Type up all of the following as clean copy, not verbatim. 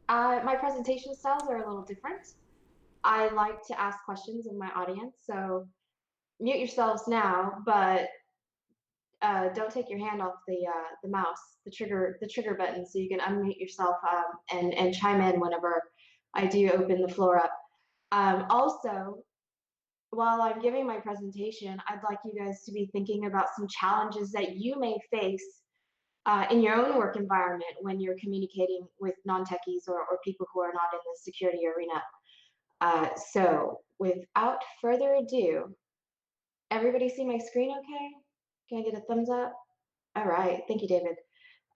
My presentation styles are a little different. I like to ask questions of my audience, so mute yourselves now, but don't take your hand off the mouse, the trigger button, so you can unmute yourself and chime in whenever I do open the floor up. Also, while I'm giving my presentation, I'd like you guys to be thinking about some challenges that you may face in your own work environment when you're communicating with non-techies or people who are not in the security arena. So without further ado, everybody see my screen okay? Can I get a thumbs up? All right, thank you, David.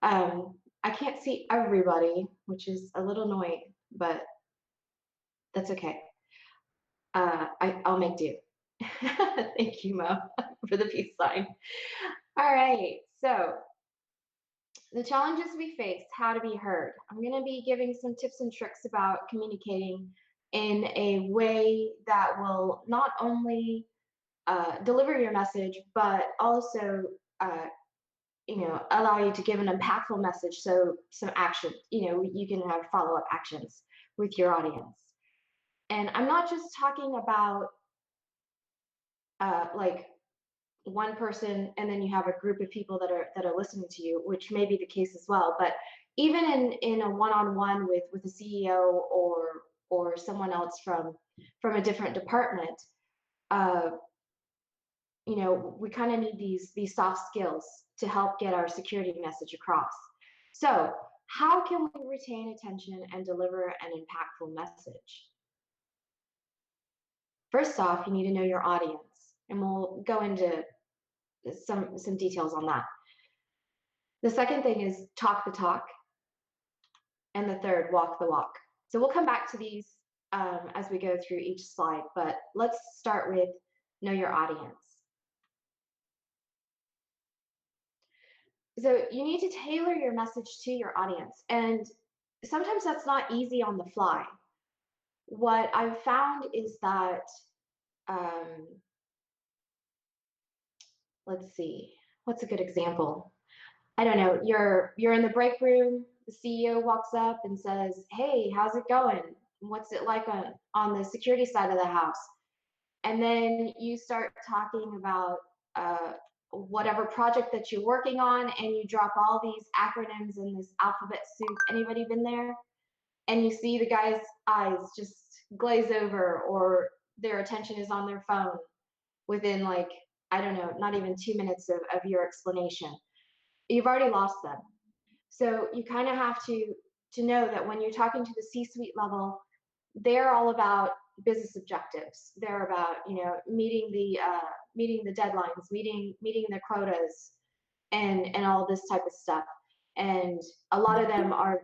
I can't see everybody, which is a little annoying, but that's okay. I'll make do. Thank you, Mo, for the peace sign. All right, so the challenges we face, how to be heard. I'm going to be giving some tips and tricks about communicating in a way that will not only deliver your message, but also allow you to give an impactful message. So some action, you can have follow-up actions with your audience. And I'm not just talking about like one person and then you have a group of people that are listening to you, which may be the case as well. But even in a one-on-one with a CEO or someone else from a different department, uh, we kind of need these soft skills to help get our security message across. So how can we retain attention and deliver an impactful message? First off, you need to know your audience, and we'll go into some details on that. The second thing is talk the talk, and the third, walk the walk. So we'll come back to these as we go through each slide, but let's start with know your audience. So you need to tailor your message to your audience, and sometimes that's not easy on the fly. What I've found is that, um, let's see, what's a good example? I don't know, you're in the break room, the CEO walks up and says, "Hey, how's it going? What's it like on the security side of the house?" And then you start talking about whatever project that you're working on, and you drop all these acronyms in this alphabet soup. Anybody been there? And you see the guy's eyes just glaze over, or their attention is on their phone within, like, I don't know, not even 2 minutes of your explanation. You've already lost them. So you kind of have to know that when you're talking to the C-suite level, they're all about business objectives. They're about meeting the deadlines, meeting the quotas, and all this type of stuff. And a lot of them are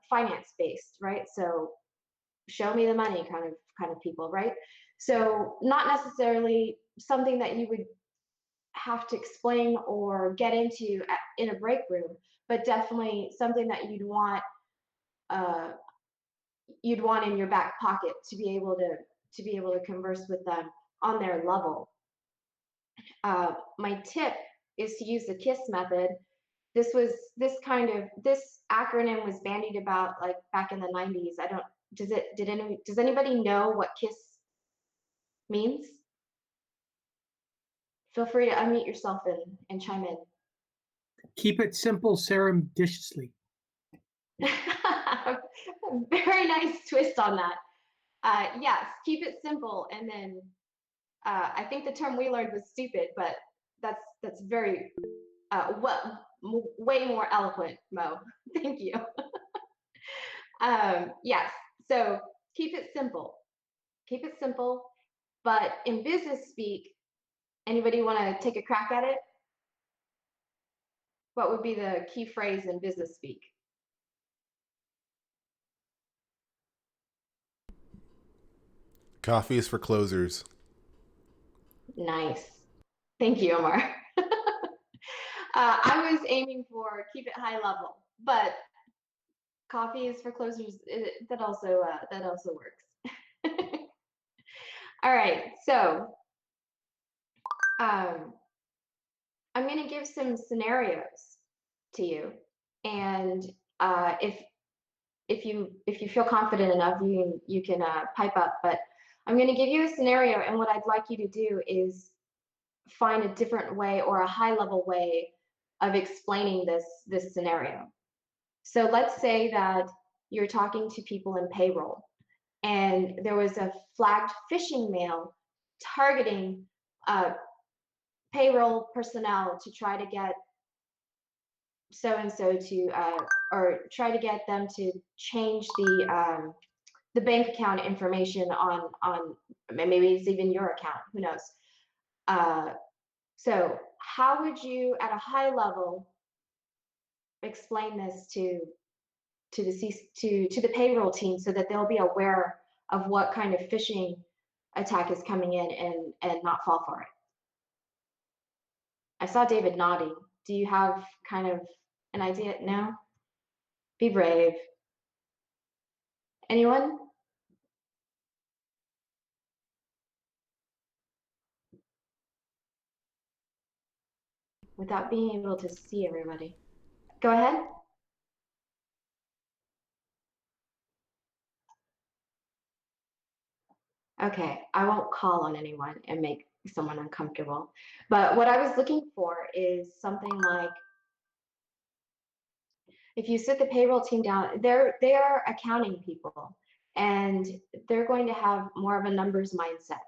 finance based, right? So show me the money kind of people, right? So not necessarily something that you would have to explain or get into in a break room, but definitely something that uh, you'd want in your back pocket to be able to converse with them on their level. My tip is to use the KISS method. This acronym was bandied about like back in the 90s. I don't does anybody know what KISS means? Feel free to unmute yourself and chime in. Keep it simple surreptitiously. Very nice twist on that. Yes, keep it simple, and then I think the term we learned was stupid, but that's very way more eloquent, Mo. Thank you. Yes, so keep it simple. Keep it simple, but in business speak, anybody want to take a crack at it? What would be the key phrase in business speak? Coffee is for closers. Nice. Thank you, Omar. I was aiming for keep it high level, but coffee is for closers. That also works. All right, so um, I'm going to give some scenarios to you, and if if you feel confident enough, you can pipe up. But I'm going to give you a scenario, and what I'd like you to do is find a different way or a high level way of explaining this scenario. So let's say that you're talking to people in payroll, and there was a flagged phishing mail targeting payroll personnel to try to get so and so to or try to get them to change the bank account information on maybe it's even your account, who knows. So how would you at a high level explain this to the payroll team so that they'll be aware of what kind of phishing attack is coming in and not fall for it? I saw David nodding. Do you have kind of an idea? No? Be brave. Anyone? Without being able to see everybody. Go ahead. Okay, I won't call on anyone and make someone uncomfortable. But what I was looking for is something like, if you sit the payroll team down, they are accounting people, and they're going to have more of a numbers mindset,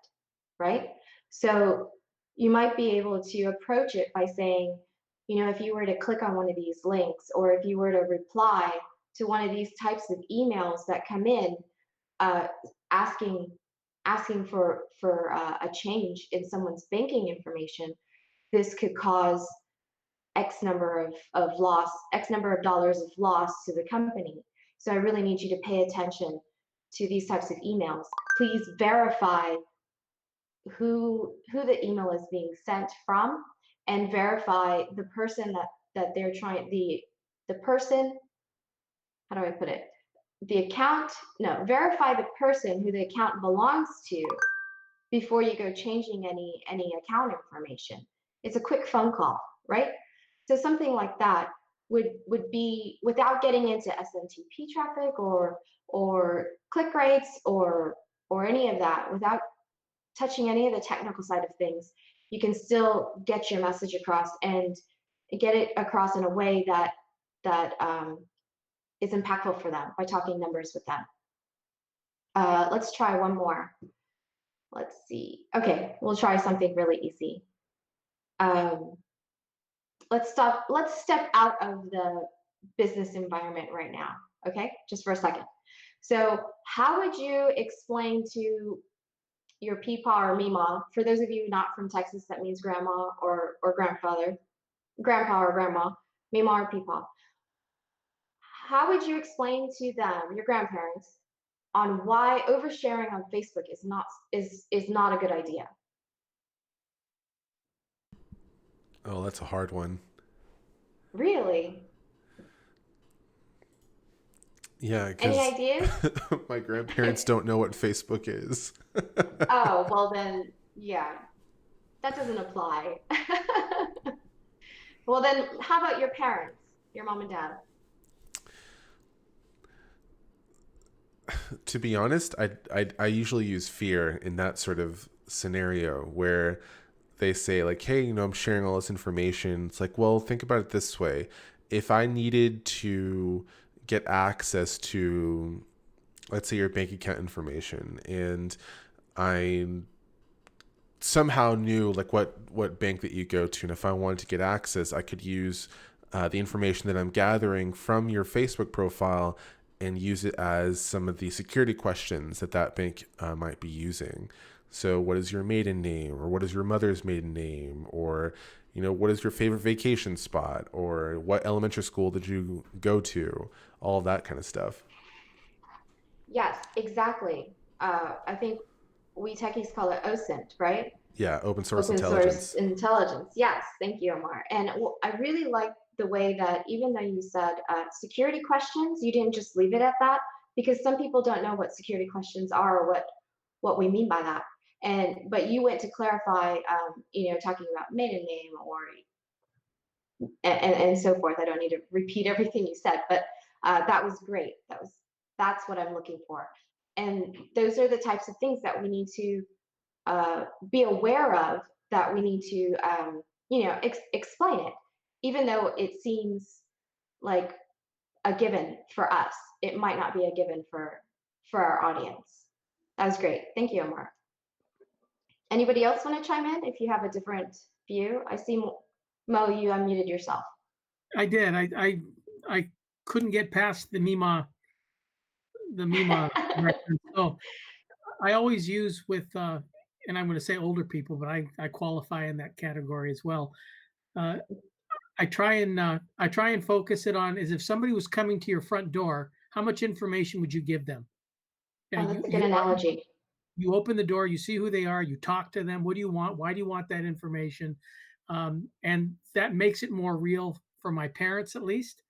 right? So you might be able to approach it by saying, if you were to click on one of these links, or if you were to reply to one of these types of emails that come in, uh, asking for a change in someone's banking information, this could cause X number of loss, X number of dollars of loss to the company. So I really need you to pay attention to these types of emails. Please verify who the email is being sent from, and verify the person that they're trying, the person, how do I put it? The account, no, verify the person who the account belongs to before you go changing any account information. It's a quick phone call, right? So something like that would be, without getting into SMTP traffic or click rates or any of that, without touching any of the technical side of things, you can still get your message across and get it across in a way that is impactful for them by talking numbers with them. Let's try one more. Let's see. Okay, we'll try something really easy. Let's step out of the business environment right now, okay? Just for a second. So how would you explain to your peepaw or meemaw? For those of you not from Texas, that means grandma or grandfather, grandpa or grandma, meemaw or peepaw. How would you explain to them, your grandparents, on why oversharing on Facebook is not a good idea? Oh, that's a hard one. Really? Yeah, Any because ideas? my grandparents don't know what Facebook is. Oh, well then, yeah, that doesn't apply. Well then, how about your parents, your mom and dad? To be honest, I usually use fear in that sort of scenario where they say like, hey, I'm sharing all this information. It's like, well, think about it this way. If I needed to get access to, let's say, your bank account information, and I somehow knew like what bank that you go to, and if I wanted to get access, I could use the information that I'm gathering from your Facebook profile and use it as some of the security questions that bank might be using. So what is your maiden name, or what is your mother's maiden name, or what is your favorite vacation spot, or what elementary school did you go to, all of that kind of stuff. Yes, exactly. I think we techies call it OSINT, right? Yeah, open source Open source intelligence. intelligence. Yes, thank you, Omar. And I really like the way that, even though you said security questions, you didn't just leave it at that, because some people don't know what security questions are, or what we mean by that. But you went to clarify, talking about maiden name or and so forth. I don't need to repeat everything you said, but that was great. That's what I'm looking for. And those are the types of things that we need to be aware of, that we need to, explain it. Even though it seems like a given for us, it might not be a given for our audience. That was great. Thank you, Omar. Anybody else want to chime in if you have a different view? I see Mo, you unmuted yourself. I did. I couldn't get past the Mima reference. So I always use with and I'm going to say older people, but I qualify in that category as well. I try and focus it on is if somebody was coming to your front door, how much information would you give them? Oh, that's a good analogy. You open the door, you see who they are, you talk to them. What do you want? Why do you want that information? And that makes it more real for my parents, at least,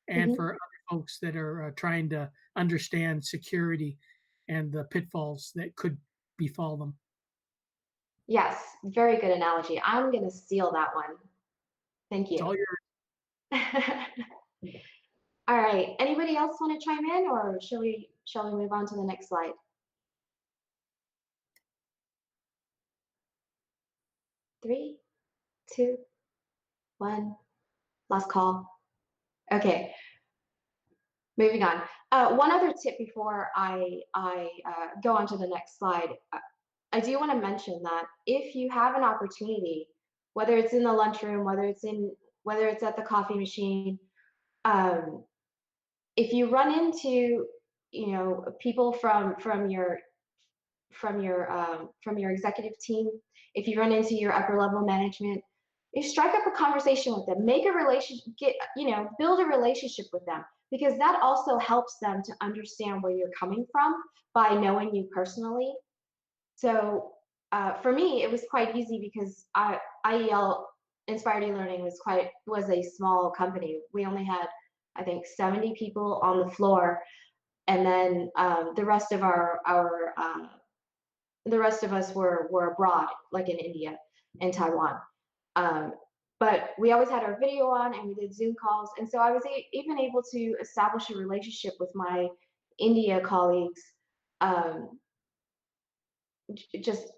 and for other folks that are trying to understand security and the pitfalls that could befall them. Yes, very good analogy. I'm going to steal that one. Thank you. It's all yours. All right. Anybody else want to chime in, or shall we move on to the next slide? Three, two, one. Last call. Okay. Moving on. One other tip before I go on to the next slide. I do want to mention that if you have an opportunity, whether it's in the lunchroom, whether it's at the coffee machine, if you run into people from your executive team, if you run into your upper level management, you strike up a conversation with them, make a relationship, build a relationship with them, because that also helps them to understand where you're coming from by knowing you personally. So for me, it was quite easy because IEL, Inspired E-Learning, was a small company. We only had, I think, 70 people on the floor, and then the rest of us were abroad, like in India and Taiwan. But we always had our video on, and we did Zoom calls, and so I was even able to establish a relationship with my India colleagues, just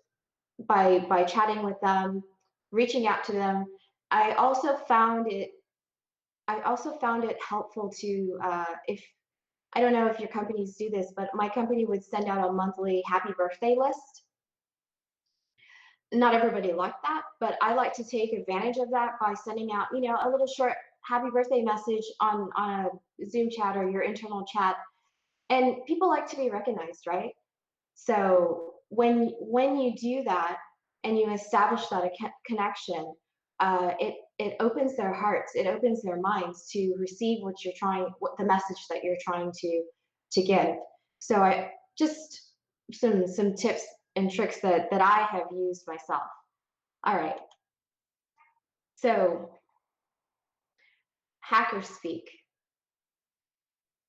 by chatting with them, reaching out to them. I also found it helpful to, if I don't know if your companies do this, but my company would send out a monthly happy birthday list. Not everybody liked that, but I like to take advantage of that by sending out, a little short happy birthday message on a Zoom chat or your internal chat. And people like to be recognized, right? So when you do that and you establish that connection, it opens their hearts, it opens their minds to receive the message that you're trying to give. So I just some tips and tricks that I have used myself. All right. So hacker speak.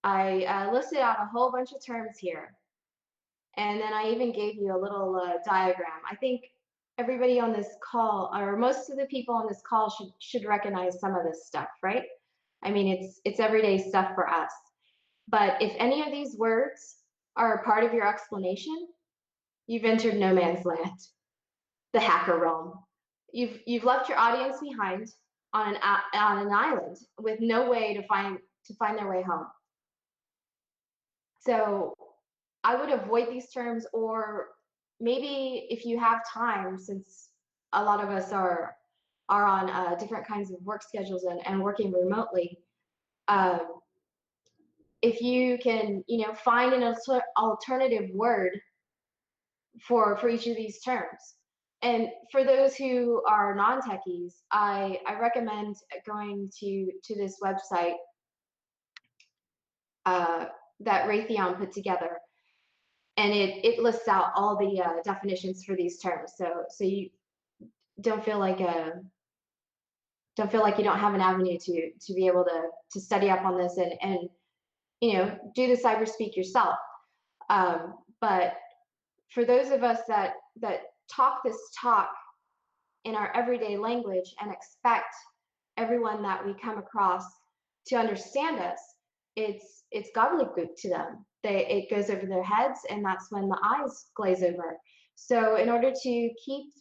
I listed out a whole bunch of terms here. And then I even gave you a little diagram. I think everybody on this call, or most of the people on this call, should recognize some of this stuff, right? I mean, it's everyday stuff for us. But if any of these words are a part of your explanation, you've entered no man's land, the hacker realm. You've left your audience behind on an island with no way to find their way home. So I would avoid these terms, or maybe if you have time, since a lot of us are on different kinds of work schedules and working remotely, if you can, find an alternative word for each of these terms. And for those who are non-techies, I recommend going to this website that Raytheon put together. And it lists out all the definitions for these terms. So you don't feel like you don't have an avenue to be able to study up on this and do the cyber speak yourself. But for those of us that talk this talk in our everyday language and expect everyone that we come across to understand us, it's it's gobbledygook to them. It goes over their heads, and that's when the eyes glaze over. So in order to keep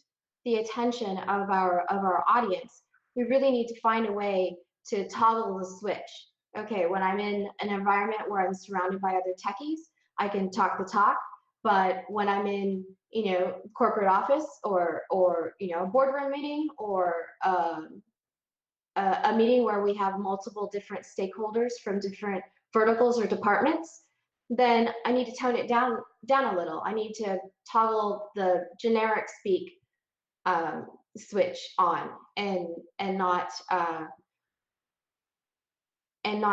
the attention of our audience, we really need to find a way to toggle the switch. Okay, when I'm in an environment where I'm surrounded by other techies, I can talk the talk. But when I'm in, corporate office or a boardroom meeting or a meeting where we have multiple different stakeholders from different verticals or departments, then I need to tone it down a little. I need to toggle the generic speak switch on and not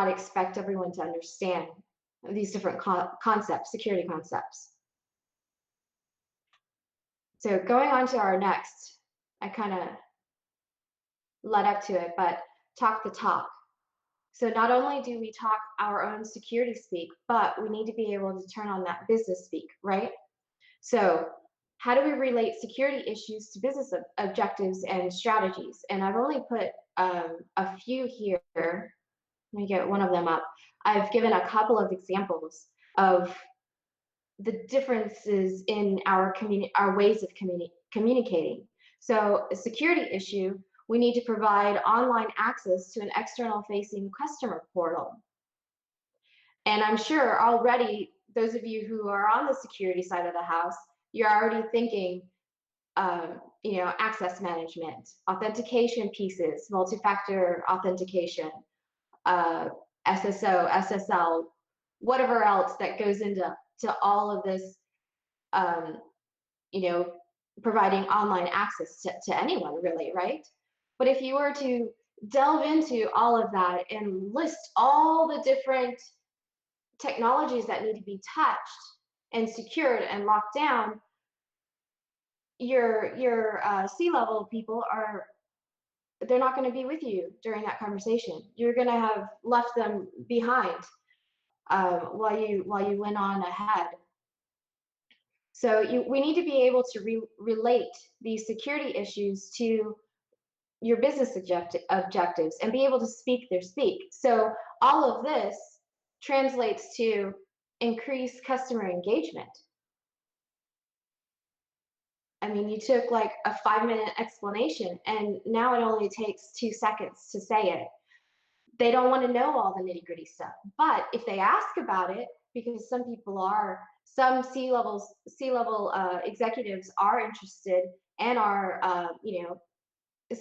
expect everyone to understand these different concepts, security concepts. So going on to our next, I kind of led up to it, but talk the talk. So not only do we talk our own security speak, but we need to be able to turn on that business speak, right? So how do we relate security issues to business objectives and strategies? And I've only put a few here. Let me get one of them up. I've given a couple of examples of the differences in our ways of communicating. So a security issue, we need to provide online access to an external facing customer portal. And I'm sure already those of you who are on the security side of the house, you're already thinking, access management, authentication pieces, multi-factor authentication, SSO, SSL, whatever else that goes into all of this, providing online access to anyone really, right? But if you were to delve into all of that and list all the different technologies that need to be touched and secured and locked down, your C-level people they're not going to be with you during that conversation. You're going to have left them behind while you went on ahead. So we need to be able to relate these security issues to your business objectives and be able to speak their speak. So all of this translates to increased customer engagement. I mean, you took like a 5-minute explanation, and now it only takes 2 seconds to say it. They don't want to know all the nitty-gritty stuff. But if they ask about it, because some C-level executives are interested and are,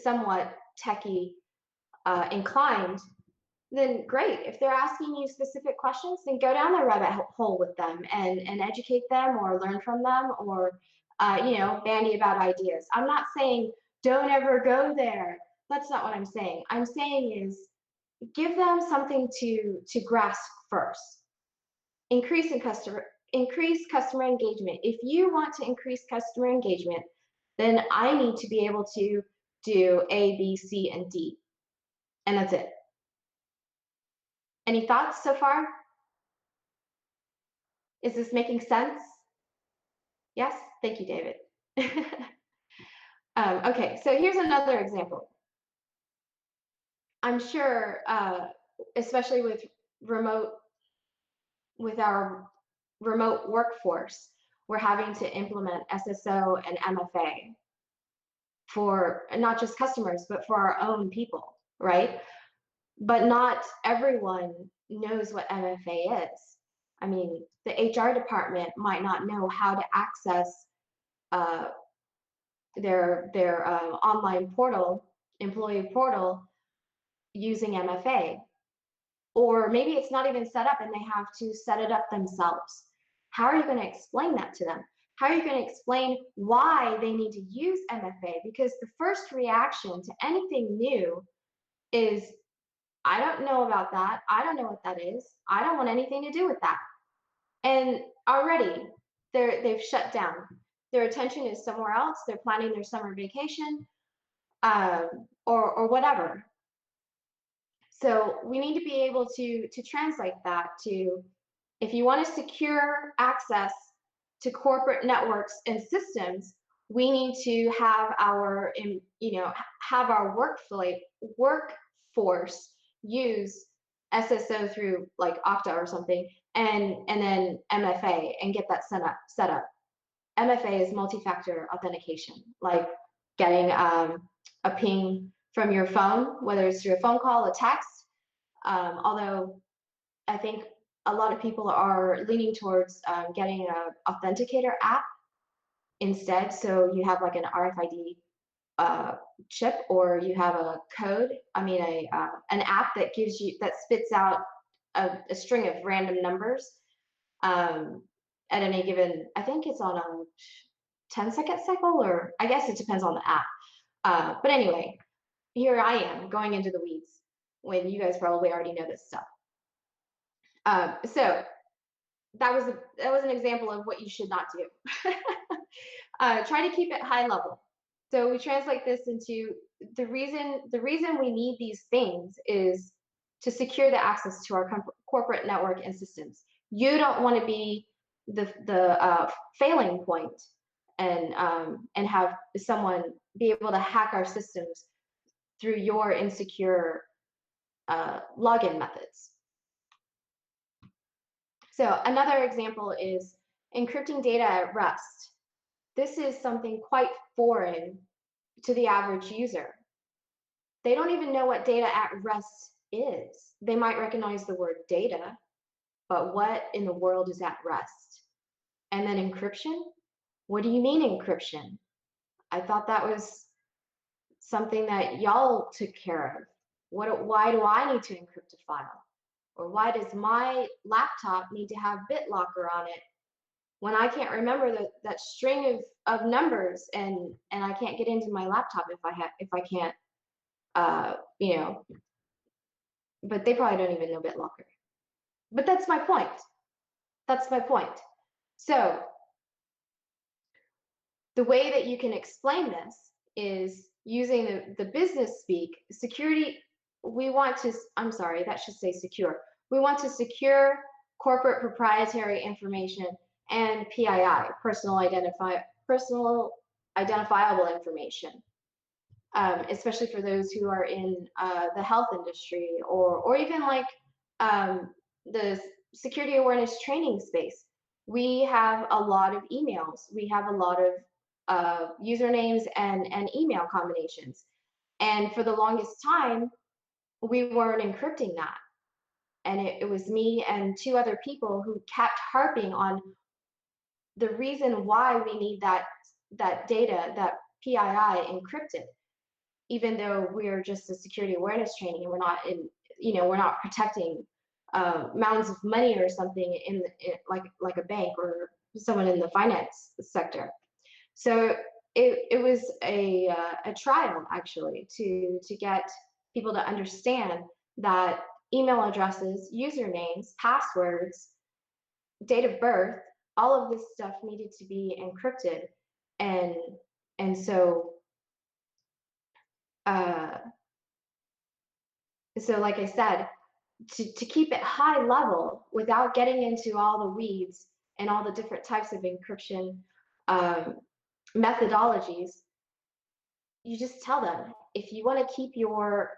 somewhat techie inclined, then great. If they're asking you specific questions, then go down the rabbit hole with them and educate them or learn from them or, bandy about ideas. I'm not saying don't ever go there. That's not what I'm saying. I'm saying is give them something to grasp first. Increase customer engagement. If you want to increase customer engagement, then I need to be able to do A, B, C, and D. And that's it. Any thoughts so far? Is this making sense? Yes? Thank you, David. Okay, so here's another example. I'm sure, especially with our remote workforce, we're having to implement SSO and MFA for not just customers, but for our own people, right? But not everyone knows what MFA is. I mean, the HR department might not know how to access their online portal, employee portal, using MFA. Or maybe it's not even set up and they have to set it up themselves. How are you going to explain that to them? How are you going to explain why they need to use MFA? Because the first reaction to anything new is, I don't know about that. I don't know what that is. I don't want anything to do with that. And already they've shut down. Their attention is somewhere else. They're planning their summer vacation or whatever. So we need to be able to translate that to, if you want to secure access to corporate networks and systems, we need to have our workforce use SSO through like Okta or something, and then MFA and get that set up. MFA is multi-factor authentication, like getting a ping from your phone, whether it's through a phone call, a text. Although I think a lot of people are leaning towards getting an authenticator app instead. So you have like an RFID chip, or you have a code. I mean, an app that gives you, that spits out a string of random numbers at any given. I think it's on a 10-second cycle, or I guess it depends on the app. But anyway, here I am going into the weeds when you guys probably already know this stuff. So that was an example of what you should not do. Try to keep it high level. So we translate this into the reason we need these things is to secure the access to our corporate network and systems. You don't want to be the failing point and have someone be able to hack our systems through your insecure login methods. So another example is encrypting data at rest. This is something quite foreign to the average user. They don't even know what data at rest is. They might recognize the word data, but what in the world is at rest? And then encryption? What do you mean encryption? I thought that was something that y'all took care of. Why do I need to encrypt a file? Or why does my laptop need to have BitLocker on it when I can't remember that string of numbers, and I can't get into my laptop if I can't, you know, but they probably don't even know BitLocker. But that's my point. That's my point. So the way that you can explain this is using the business speak. Security, we want to, I'm sorry, that should say secure. We want to secure corporate proprietary information and PII, personal identifiable information, especially for those who are in the health industry, or even like the security awareness training space. We have a lot of emails. We have a lot of usernames and email combinations. And for the longest time, we weren't encrypting that. And it was me and two other people who kept harping on the reason why we need that data, that PII encrypted, even though we're just a security awareness training and we're not in, we're not protecting mounds of money or something in like a bank or someone in the finance sector. So it was a trial actually to get people to understand that email addresses, usernames, passwords, date of birth, all of this stuff needed to be encrypted, and so like I said, to keep it high level without getting into all the weeds and all the different types of encryption methodologies, you just tell them, if you want to keep your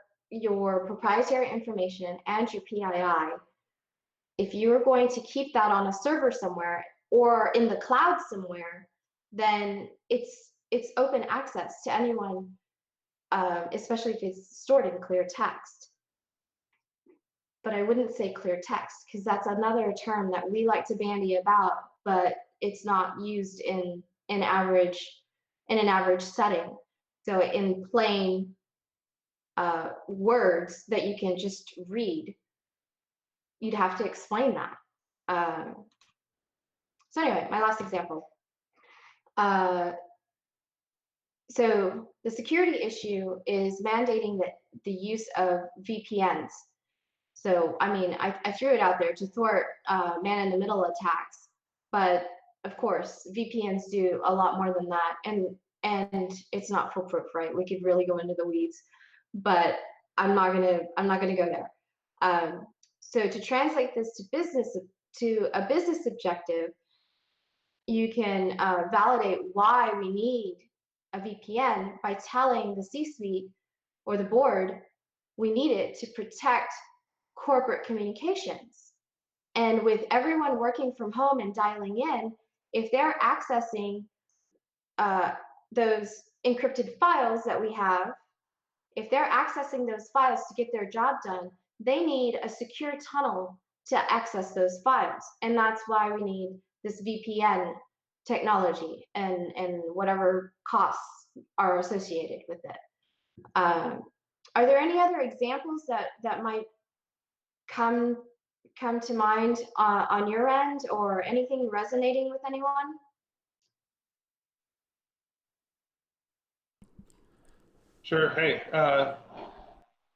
proprietary information and your PII, if you're going to keep that on a server somewhere or in the cloud somewhere, then it's open access to anyone, especially if it's stored in clear text. But I wouldn't say clear text, because that's another term that we like to bandy about, but it's not used in an average setting. So in plain words that you can just read, you'd have to explain that. So anyway, my last example. So the security issue is mandating the use of VPNs. So, I mean, I threw it out there to thwart man-in-the-middle attacks, but of course, VPNs do a lot more than that, and it's not foolproof, right? We could really go into the weeds, but I'm not gonna go there. So to translate this to a business objective, you can validate why we need a VPN by telling the C-suite or the board we need it to protect corporate communications. And with everyone working from home and dialing in, if they're accessing those encrypted files that we have, if they're accessing those files to get their job done, they need a secure tunnel to access those files. And that's why we need this VPN technology and whatever costs are associated with it. Are there any other examples that might come to mind on your end, or anything resonating with anyone? Sure. Hey,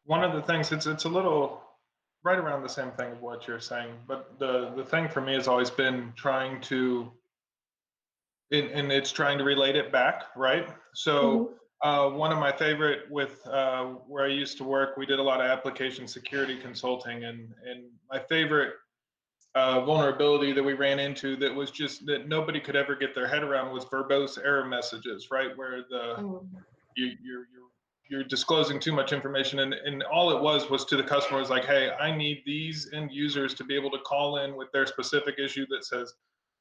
one of the things, it's a little right around the same thing of what you're saying, but the thing for me has always been trying to, and it's trying to relate it back, right? So one of my favorite with where I used to work, we did a lot of application security consulting, and my favorite vulnerability that we ran into that was just that nobody could ever get their head around was verbose error messages, right? Where you're disclosing too much information, and all it was to the customer was like, hey, I need these end users to be able to call in with their specific issue that says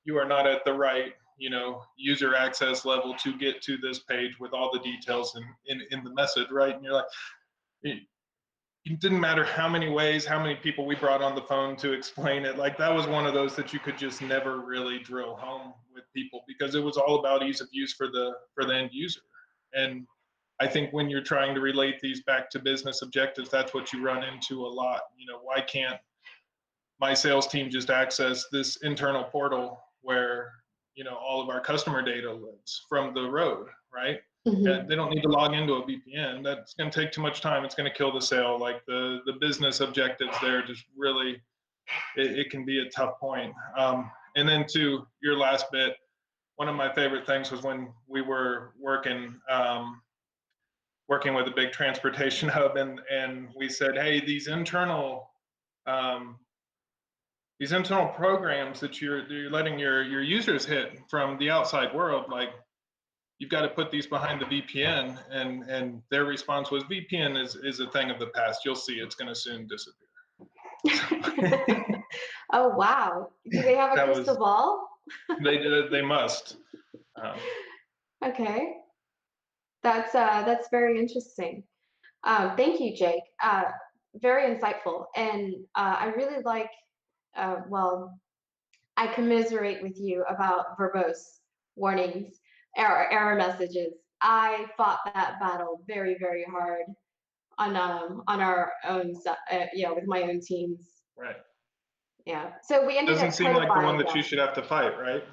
you are not at the right user access level to get to this page with all the details in the message, right? And you're like, it didn't matter how many ways, how many people we brought on the phone to explain it. Like, that was one of those that you could just never really drill home with people, because it was all about ease of use for the end user. And I think when you're trying to relate these back to business objectives, that's what you run into a lot. Why can't my sales team just access this internal portal where all of our customer data lives from the road, right? And they don't need to log into a VPN. That's going to take too much time. It's going to kill the sale. Like, the business objectives there just really, it can be a tough point. And then to your last bit, one of my favorite things was when we were working with a big transportation hub, and we said, hey, these internal programs that you're letting your users hit from the outside world, like, you've got to put these behind the VPN. And their response was, VPN is a thing of the past. You'll see, it's going to soon disappear. Oh, wow. Do they have a crystal ball? They must. Okay. That's very interesting. Thank you, Jake. Very insightful. And I really like, well, I commiserate with you about verbose warnings, error messages. I fought that battle very, very hard on our own, with my own teams. Right. Yeah. So we ended up doesn't seem like the one that codifying you should have to fight, right?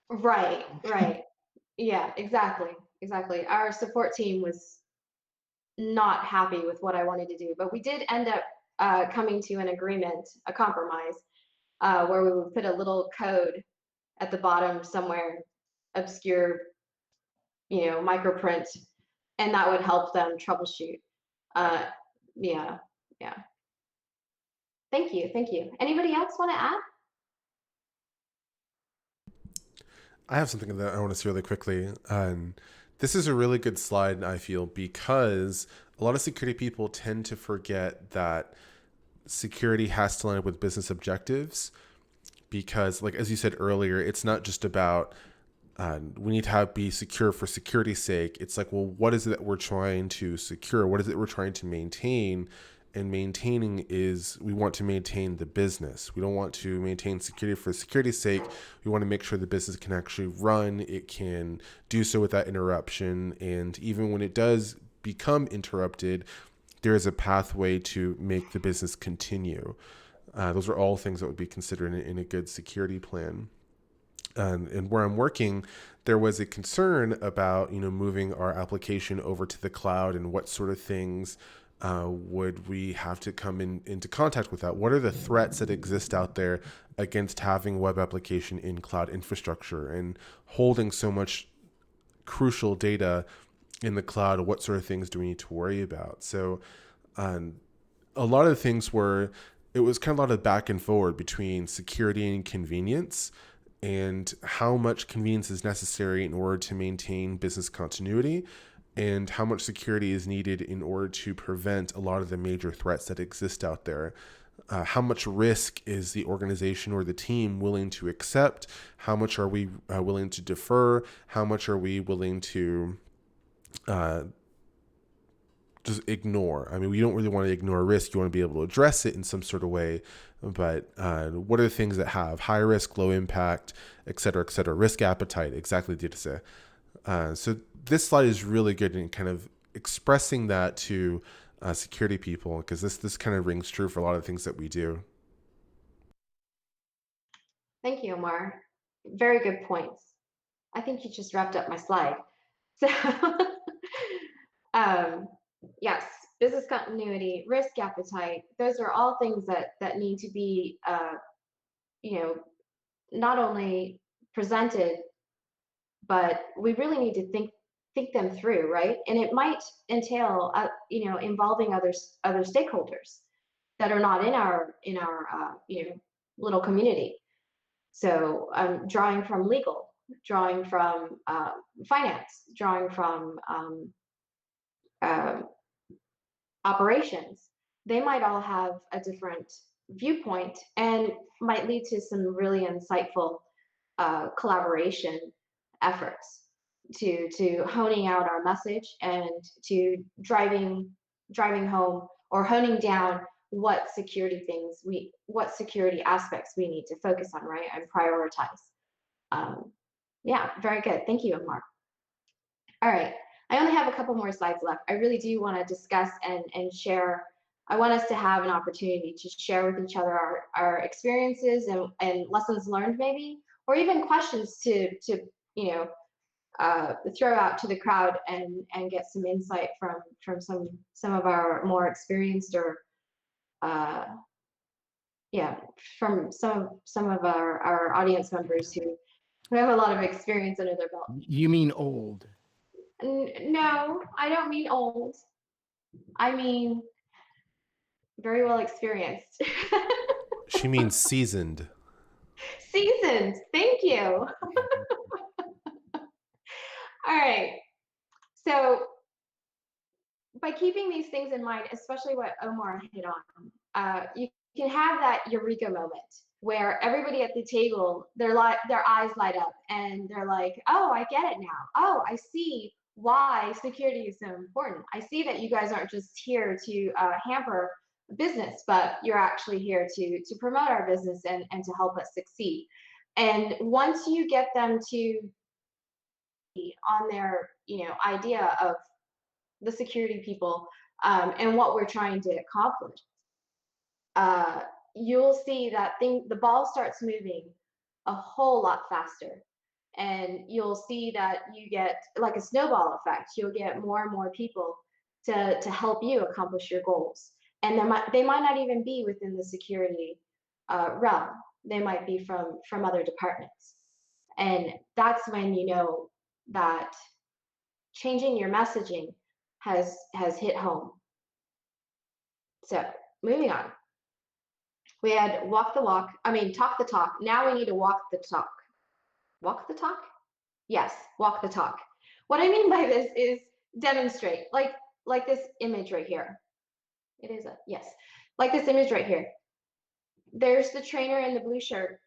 Right. Yeah, exactly. Our support team was not happy with what I wanted to do, but we did end up coming to an agreement, a compromise, where we would put a little code at the bottom somewhere, obscure, microprint, and that would help them troubleshoot. Yeah. Thank you. Anybody else want to add? I have something that I want to say really quickly. This is a really good slide, I feel, because a lot of security people tend to forget that security has to line up with business objectives. Because, like, as you said earlier, it's not just about we need to be secure for security's sake. It's like, well, what is it that we're trying to secure? What is it we're trying to maintain? And maintaining is, we want to maintain the business. We don't want to maintain security for security's sake. We want to make sure the business can actually run. It can do so without interruption. And even when it does become interrupted, there is a pathway to make the business continue. Those are all things that would be considered in a good security plan. And where I'm working, there was a concern about, moving our application over to the cloud, and what sort of things would we have to come into contact with that? What are the threats that exist out there against having web application in cloud infrastructure and holding so much crucial data in the cloud? What sort of things do we need to worry about? So a lot of the things it was kind of a lot of back and forward between security and convenience, and how much convenience is necessary in order to maintain business continuity, and how much security is needed in order to prevent a lot of the major threats that exist out there. How much risk is the organization or the team willing to accept? How much are we willing to defer? How much are we willing to just ignore? I mean, we don't really want to ignore risk. You want to be able to address it in some sort of way. But what are the things that have high risk, low impact, et cetera, risk appetite, exactly, Dita. So this slide is really good in kind of expressing that to security people, because this kind of rings true for a lot of things that we do. Thank you, Omar. Very good points. I think you just wrapped up my slide. So, yes, business continuity, risk appetite, those are all things that need to be, not only presented, but we really need to think them through, right? And it might entail, involving other stakeholders that are not in our little community. So drawing from legal, drawing from finance, drawing from operations. They might all have a different viewpoint and might lead to some really insightful collaboration efforts to honing out our message and to driving home or honing down what security aspects we need to focus on, right, and prioritize. Yeah, very good. Thank you, Mark. All right, I only have a couple more slides left. I really do want to discuss and share. I want us to have an opportunity to share with each other our experiences and lessons learned, maybe, or even questions to throw out to the crowd and get some insight from some of our more experienced or from some of our audience members who have a lot of experience under their belt. You mean old? No, I don't mean old. I mean very well experienced. She means seasoned. Seasoned. Thank you. All right. So by keeping these things in mind, especially what Omar hit on, you can have that eureka moment where everybody at the table, their eyes light up and they're like, oh, I get it now. Oh, I see why security is so important. I see that you guys aren't just here to hamper business, but you're actually here to promote our business and to help us succeed. And once you get them to on their idea of the security people and what we're trying to accomplish, you'll see that the ball starts moving a whole lot faster. And you'll see that you get like a snowball effect. You'll get more and more people to help you accomplish your goals. And they might not even be within the security realm. They might be from other departments. And that's when you know that changing your messaging has hit home. So moving on. We had talk the talk. Now we need to walk the talk. Walk the talk? Yes, walk the talk. What I mean by this is demonstrate, like this image right here. It is yes, like this image right here. There's the trainer in the blue shirt,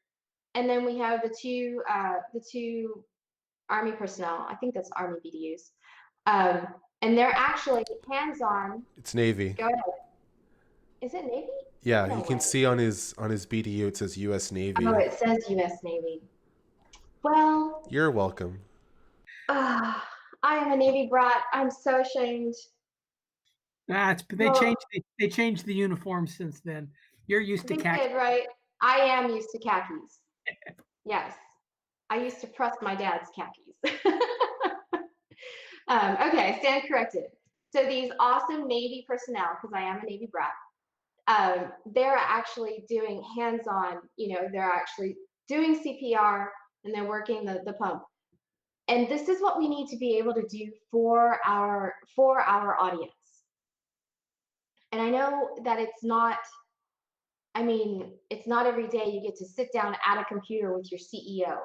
and then we have the two Army personnel. I think that's Army BDUs, and they're actually hands-on. It's Navy. Go ahead. Is it Navy? Yeah, no, you can see on his BDU it says U.S. Navy. Oh, it says U.S. Navy. Well, you're welcome. I am a Navy brat. I'm so ashamed. They changed the uniform since then. You're used to khakis. Did, right? I am used to khakis. Yes. I used to press my dad's khakis. Okay, stand corrected. So these awesome Navy personnel, because I am a Navy brat, they're actually doing hands-on, they're actually doing CPR and they're working the pump. And this is what we need to be able to do for our audience. And I know that it's not every day you get to sit down at a computer with your CEO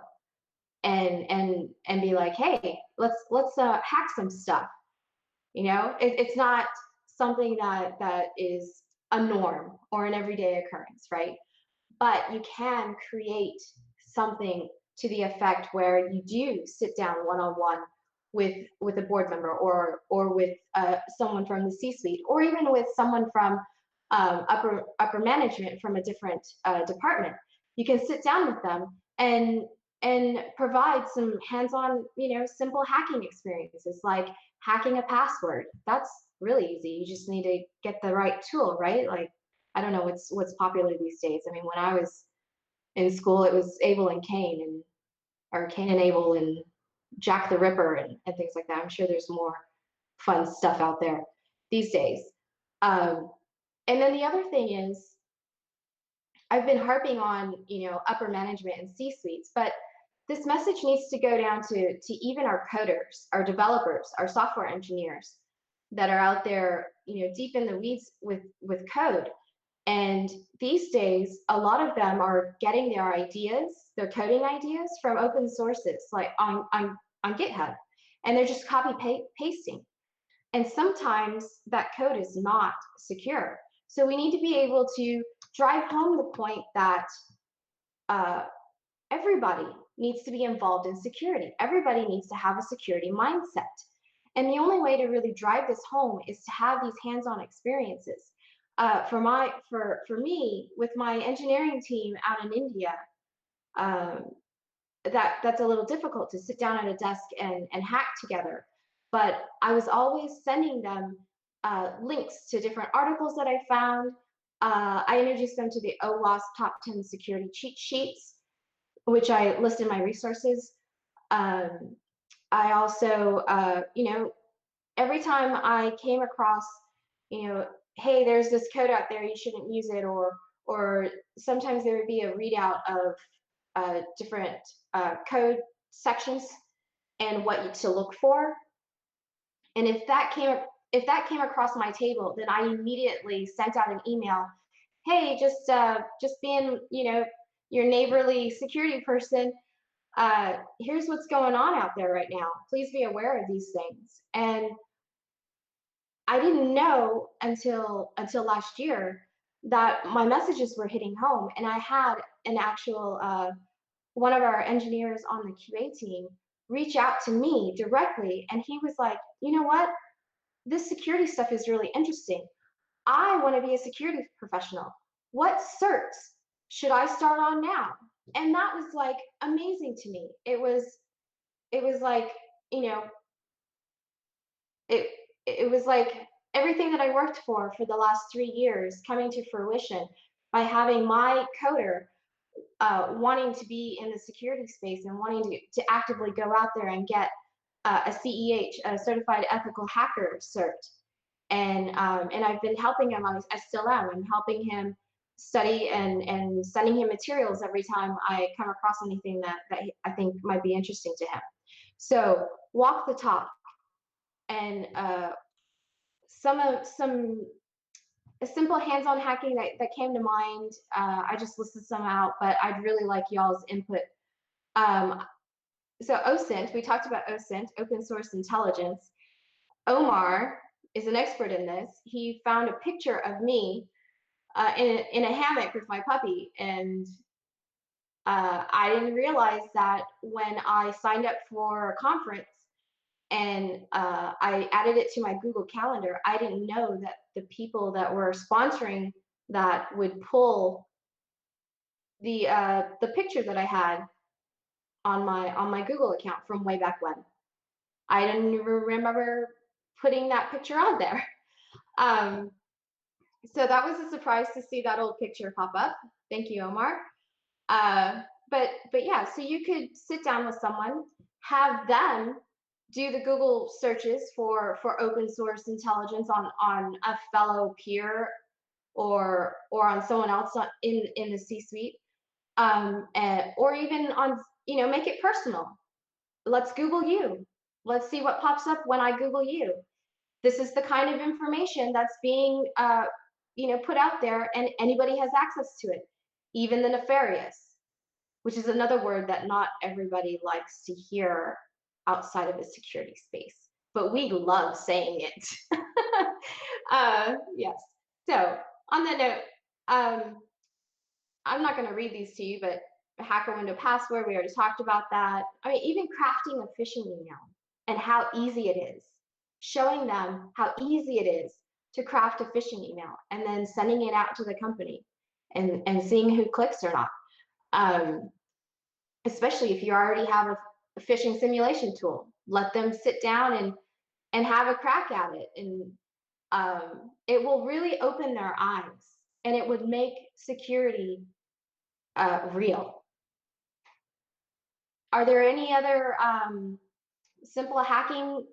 and be like, hey, let's hack some stuff. It's not something that is a norm or an everyday occurrence, right? But you can create something to the effect where you do sit down one-on-one with a board member or with someone from the C-suite, or even with someone from upper management from a different department. You can sit down with them and provide some hands-on, simple hacking experiences, like hacking a password. That's really easy. You just need to get the right tool, right? Like, I don't know what's popular these days. I mean, when I was in school, it was Abel and Cain, or Cain and Abel, and Jack the Ripper, and things like that. I'm sure there's more fun stuff out there these days. And then the other thing is, I've been harping on, upper management and C-suites, but this message needs to go down to even our coders, our developers, our software engineers that are out there, deep in the weeds with code. And these days, a lot of them are getting their ideas, their coding ideas, from open sources, like on GitHub, and they're just copy pasting. And sometimes that code is not secure. So we need to be able to drive home the point that everybody needs to be involved in security. Everybody needs to have a security mindset. And the only way to really drive this home is to have these hands-on experiences. For me, with my engineering team out in India, that's a little difficult to sit down at a desk and hack together. But I was always sending them links to different articles that I found. I introduced them to the OWASP Top 10 Security Cheat Sheets, which I list in my resources. I also, every time I came across, hey, there's this code out there, you shouldn't use it, or sometimes there would be a readout of different code sections and what to look for. And if that came across my table, then I immediately sent out an email. Hey, just being, your neighborly security person, here's what's going on out there right now. Please be aware of these things. And I didn't know until last year that my messages were hitting home. And I had an actual one of our engineers on the QA team reach out to me directly, and he was like, you know what? This security stuff is really interesting. I want to be a security professional. What certs should I start on now? And that was like amazing to me. It was like, it was like everything that I worked for the last 3 years coming to fruition by having my coder wanting to be in the security space and wanting to actively go out there and get a CEH, a Certified Ethical Hacker cert. And I've been helping him. I still am. I'm helping him study and sending him materials every time I come across anything that I think might be interesting to him. So walk the talk. And a simple hands-on hacking that came to mind. I just listed some out, but I'd really like y'all's input. So OSINT, we talked about OSINT, open source intelligence. Omar is an expert in this. He found a picture of me in a hammock with my puppy, and I didn't realize that when I signed up for a conference and I added it to my Google Calendar, I didn't know that the people that were sponsoring that would pull the picture that I had on my Google account from way back when. I didn't even remember putting that picture on there. So that was a surprise to see that old picture pop up. Thank you, Omar. But yeah, so you could sit down with someone, have them do the Google searches for open source intelligence on a fellow peer or on someone else in the C-suite, or even on, make it personal. Let's Google you. Let's see what pops up when I Google you. This is the kind of information that's being put out there, and anybody has access to it, even the nefarious, which is another word that not everybody likes to hear outside of the security space. but we love saying it. Yes. So on that note, I'm not going to read these to you, but hacker window password, we already talked about that. I mean, even crafting a phishing email and how easy it is, showing them how easy it is to craft a phishing email and then sending it out to the company and seeing who clicks or not. Especially if you already have a phishing simulation tool, let them sit down and have a crack at it. And it will really open their eyes, and it would make security real. Are there any other simple hacking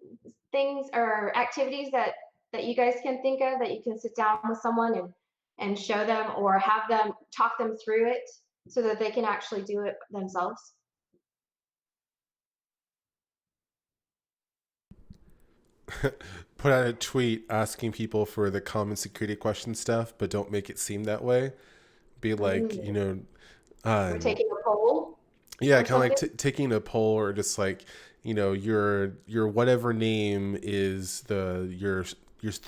things or activities that you guys can think of that you can sit down with someone and show them, or have them talk them through it so that they can actually do it themselves? Put out a tweet asking people for the common security question stuff, but don't make it seem that way. Be like, We're taking a poll. yeah, kind of like taking a poll, or just like, your whatever name is the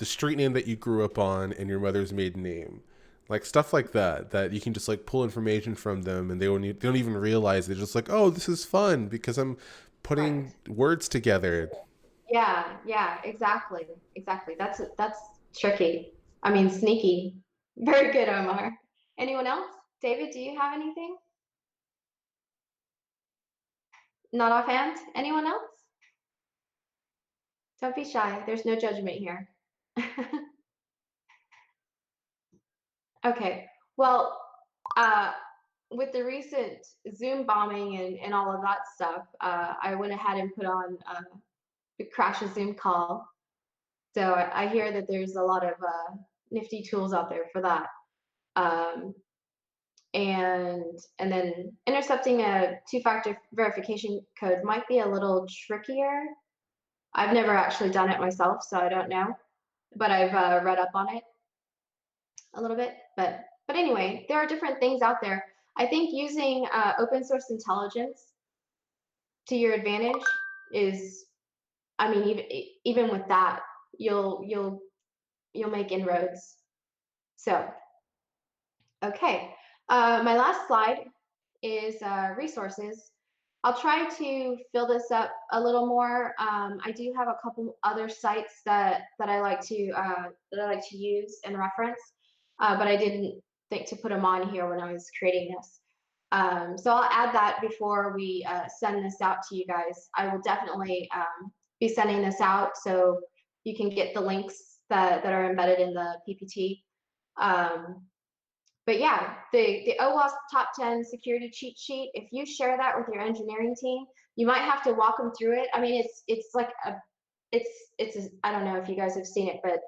street name that you grew up on and your mother's maiden name, like stuff like that you can just like pull information from them, and they don't even realize. They're just like, oh, this is fun because I'm putting words together. Yeah, exactly. That's tricky. I mean, sneaky. Very good, Omar. Anyone else? David, do you have anything? Not offhand? Anyone else? Don't be shy. There's no judgment here. Okay. Well, with the recent Zoom bombing and all of that stuff, I went ahead and put on the crash a Zoom call. So I hear that there's a lot of nifty tools out there for that. And then intercepting a two-factor verification code might be a little trickier. I've never actually done it myself, so I don't know, but I've read up on it a little bit. But anyway, there are different things out there. I think using open source intelligence to your advantage is, I mean, even with that, you'll make inroads. So, okay, my last slide is resources. I'll try to fill this up a little more. I do have a couple other sites that I like to use and reference, but I didn't think to put them on here when I was creating this. So I'll add that before we send this out to you guys. I will definitely be sending this out so you can get the links that are embedded in the PPT. But yeah, the OWASP top 10 security cheat sheet, if you share that with your engineering team, you might have to walk them through it. I mean, it's like I don't know if you guys have seen it, but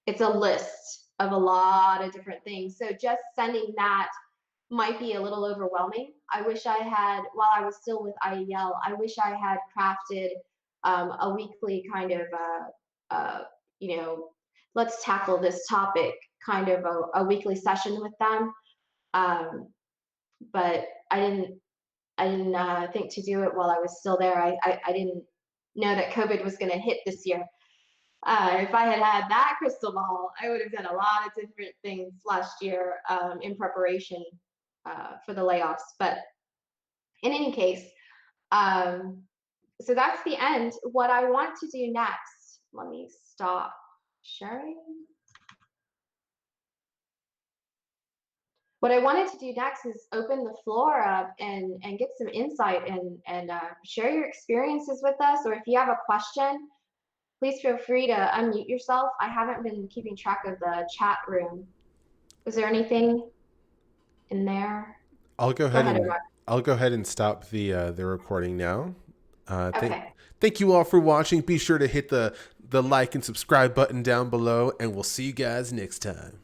it's a list of a lot of different things. So just sending that might be a little overwhelming. I wish I had, while I was still with IEL, I wish I had crafted a weekly kind of, let's tackle this topic kind of a weekly session with them. But I didn't think to do it while I was still there. I didn't know that COVID was going to hit this year. If I had had that crystal ball, I would have done a lot of different things last year in preparation for the layoffs. But in any case, so that's the end. What I want to do next, let me stop sharing. What I wanted to do next is open the floor up and get some insight and share your experiences with us. Or if you have a question, please feel free to unmute yourself. I haven't been keeping track of the chat room. Is there anything in there? I'll go ahead and stop the recording now. Okay. Thank you all for watching. Be sure to hit the like and subscribe button down below, and we'll see you guys next time.